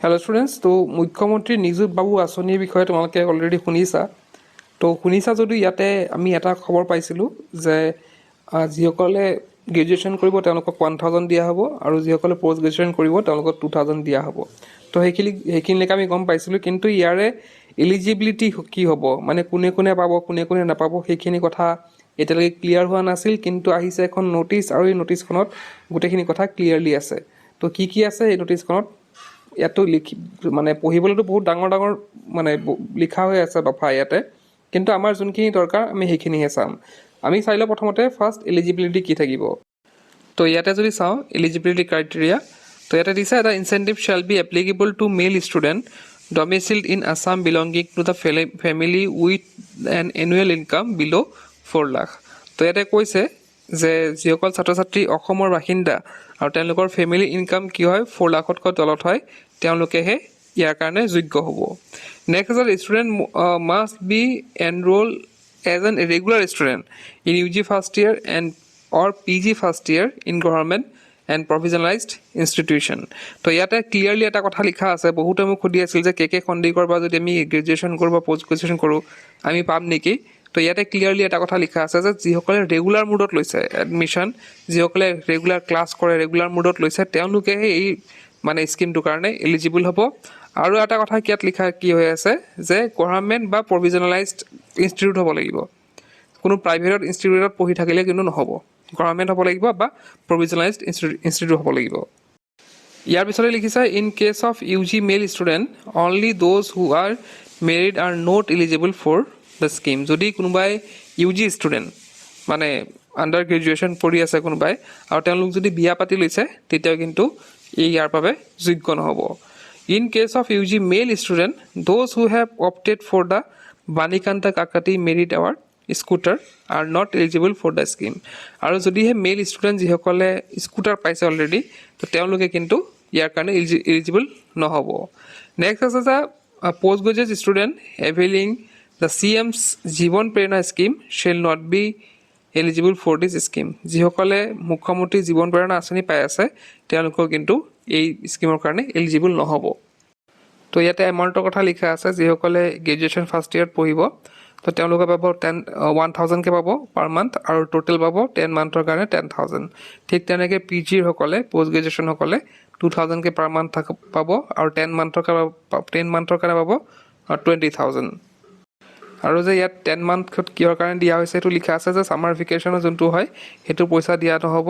Hello' students, তো মুখ্যমন্ত্ৰী নিযুত বাবু আঁচনিৰ বিষয়ে তোমালোকে অলৰেডি শুনিছা। তো শুনিছা যদি ইয়াতে আমি এটা খবৰ পাইছিলোঁ যে যিসকলে গ্ৰেজুৱেশ্যন কৰিব তেওঁলোকক 1000 দিয়া হ'ব আৰু যিসকলে পষ্ট গ্ৰেজুৱেশ্যন কৰিব তেওঁলোকক 2000 দিয়া হ'ব। তো সেইখিনিলৈকে আমি গম পাইছিলোঁ, কিন্তু ইয়াৰে এলিজিবিলিটি কি হ'ব, মানে কোনে কোনে পাব কোনে কোনে নাপাব সেইখিনি কথা এতিয়ালৈকে ক্লিয়াৰ হোৱা নাছিল। কিন্তু আহিছে এখন ন'টিচ আৰু এই ন'টিচখনত গোটেইখিনি কথা ক্লিয়াৰলি আছে। তো কি আছে এই ন'টিচখনত ইয়াতো মানে পঢ়িবলৈতো বহুত ডাঙৰ ডাঙৰ মানে লিখা হৈ আছে দফা ইয়াতে, কিন্তু আমাৰ যোনখিনি দৰকাৰ আমি সেইখিনিহে চাম। আমি চাই লওঁ প্ৰথমতে ফাৰ্ষ্ট এলিজিবিলিটি কি থাকিব। তো ইয়াতে যদি চাওঁ এলিজিবিলিটি ক্ৰাইটেৰিয়া, তো ইয়াতে দিছে এটা incentive shall be applicable to male student domiciled in Assam belonging to the family with an annual income below' 4 lakh. তো ইয়াতে কৈছে যে যিসকল ছাত্ৰ ছাত্ৰী অসমৰ বাসিন্দা আৰু তেওঁলোকৰ ফেমিলি ইনকাম কি হয় 4 লাখতকৈ তলত হয় তেওঁলোকেহে ইয়াৰ কাৰণে যোগ্য হ'ব। নেক্সট আছে student must be enrol as an regular student in UG first year and or PG first year in government and provincialised institution. তো ইয়াতে ক্লিয়াৰলি এটা কথা লিখা আছে। বহুতে মোক সুধি আছিল যে কে সন্দিকৰ পৰা যদি আমি গ্ৰেজুৱেশ্যন কৰোঁ বা পষ্ট গ্ৰেজুৱেশ্যন কৰোঁ আমি পাম নেকি। তো ইয়াতে ক্লিয়াৰলি এটা কথা লিখা আছে যে যিসকলে ৰেগুলাৰ মুডত লৈছে এডমিশ্যন, যিসকলে ৰেগুলাৰ ক্লাছ কৰে ৰেগুলাৰ মুডত লৈছে তেওঁলোকেহে এই মানে স্কিমটোৰ কাৰণে এলিজিবল হ'ব। আৰু এটা কথা ইয়াত লিখা কি হৈ আছে যে গভৰ্ণমেণ্ট বা প্ৰভিজনেলাইজড ইনষ্টিটিউট হ'ব লাগিব। কোনো প্ৰাইভেটত ইনষ্টিটিউটত পঢ়ি থাকিলে কিন্তু নহ'ব, গভৰ্ণমেণ্ট হ'ব লাগিব বা প্ৰভিজনেলাইজড ইনষ্টিটিউট হ'ব লাগিব। ইয়াৰ পিছতে লিখিছে in case of UG male student only those who are married are not eligible for the scheme. যদি কোনোবাই UG ষ্টুডেণ্ট মানে আণ্ডাৰ গ্ৰেজুৱেশ্যন পঢ়ি আছে কোনোবাই আৰু তেওঁলোক যদি বিয়া পাতি লৈছে তেতিয়াও কিন্তু ইয়াৰ বাবে যোগ্য নহ'ব। In case of UG male student those who have opted for the Banikanta Kakati merit award scooter are not eligible for the scheme. আৰু যদিহে মেল ষ্টুডেণ্ট যিসকলে স্কুটাৰ পাইছে অলৰেডি তো তেওঁলোকে কিন্তু ইয়াৰ কাৰণে এলিজিবল নহ'ব। নেক্সট আছে যে post graduate student availing the CM's Jiban Prerana scheme shall not be eligible for this scheme. যিসকলে মুখ্যমন্ত্ৰী জীৱন প্ৰেৰণা আঁচনি পাই আছে তেওঁলোকেও কিন্তু এই স্কিমৰ কাৰণে এলিজিবল নহ'ব। তো ইয়াতে এমাউণ্টৰ কথা লিখা আছে। যিসকলে গ্ৰেজুৱেশ্যন ফাৰ্ষ্ট ইয়েৰত পঢ়িব তো তেওঁলোকে পাব 1000কৈ পাব পাৰ মান্থ আৰু টোটেল পাব 10 মান্থৰ কাৰণে 10,000। ঠিক তেনেকৈ PGৰ সকলে পষ্ট গ্ৰেজুৱেশ্যনসকলে 2000কৈ পাৰ মান্থ পাব আৰু 10 মান্থৰ কাৰণে পাব 20,000। আৰু যে ইয়াত 10 মান্থত কিহৰ কাৰণে দিয়া হৈছে সেইটো লিখা আছে যে ছামাৰ ভেকেশ্যনৰ যোনটো হয় সেইটো পইচা দিয়া নহ'ব।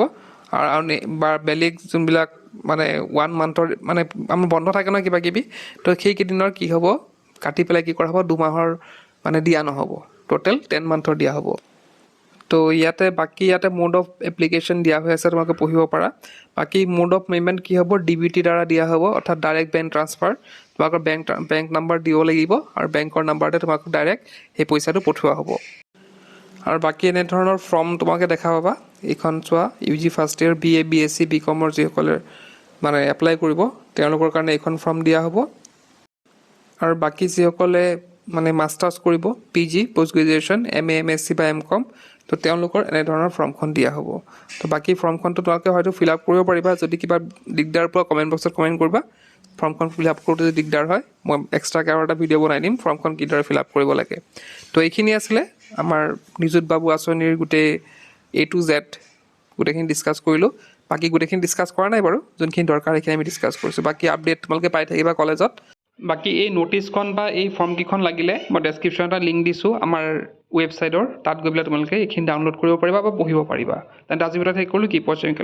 আৰু বা বেলেগ যোনবিলাক মানে 1 মান্থৰ মানে আমাৰ বন্ধ থাকে ন কিবা কিবি, তো সেইকেইদিনৰ কি হ'ব কাটি পেলাই কি কৰা হ'ব 2 মাহৰ মানে দিয়া নহ'ব, টোটেল 10 মান্থৰ দিয়া হ'ব। তো ইয়াতে মোড অফ এপ্লিকেশ্যন দিয়া হৈ আছে, তোমালোকে পঢ়িব পাৰা। বাকী মোড অফ পে'মেণ্ট কি হ'ব DBT দ্বাৰা দিয়া হ'ব, অৰ্থাৎ ডাইৰেক্ট বেংক ট্ৰান্সফাৰ। তোমালোকৰ বেংক নাম্বাৰ দিব লাগিব আৰু বেংকৰ নাম্বাৰতে তোমালোকক ডাইৰেক্ট সেই পইচাটো পঠোৱা হ'ব। আৰু বাকী এনেধৰণৰ ফৰ্ম তোমালোকে দেখা পাবা। এইখন চোৱা UG first year BA BSc BComৰ যিসকলে মানে এপ্লাই কৰিব তেওঁলোকৰ কাৰণে এইখন ফৰ্ম দিয়া হ'ব। আৰু বাকী যিসকলে মানে মাষ্টাৰ্ছ কৰিব PG post graduation MA MSc বা MCom তো তেওঁলোকৰ এনেধৰণৰ ফৰ্মখন দিয়া হ'ব। তো বাকী ফৰ্মখনটো তোমালোকে হয়তো ফিল আপ কৰিব পাৰিবা। যদি কিবা দিগদাৰ পোৱা কমেণ্ট বক্সত কমেণ্ট কৰিবা। ফৰ্মখন ফিল আপ কৰোঁতে যদি দিগদাৰ হয় মই এক্সট্ৰাকৈ আৰু এটা ভিডিঅ' বনাই দিম ফৰ্মখন কিদৰে ফিল আপ কৰিব লাগে। তো এইখিনি আছিলে আমাৰ নিযুত বাবু আঁচনিৰ গোটেই A to Z গোটেইখিনি ডিছকাছ কৰিলোঁ। বাকী গোটেইখিনি ডিছকাছ কৰা নাই বাৰু, যোনখিনি দৰকাৰ সেইখিনি আমি ডিছকাছ কৰিছোঁ। বাকী আপডেট তোমালোকে পাই থাকিবা কলেজত। বাকী এই ন'টিচখন বা এই ফৰ্মকেইখন লাগিলে মই ডেছক্ৰিপশ্যনত এটা লিংক দিছোঁ আমাৰ ৱেবছাইটৰ, তাত গৈ পেলাই তোমালোকে এইখিনি ডাউনলোড কৰিব পাৰিবা বা পঢ়িব পাৰিবা। তেন্তে আজিৰ ভিডিঅ'ত শেষ কৰিলোঁ। কি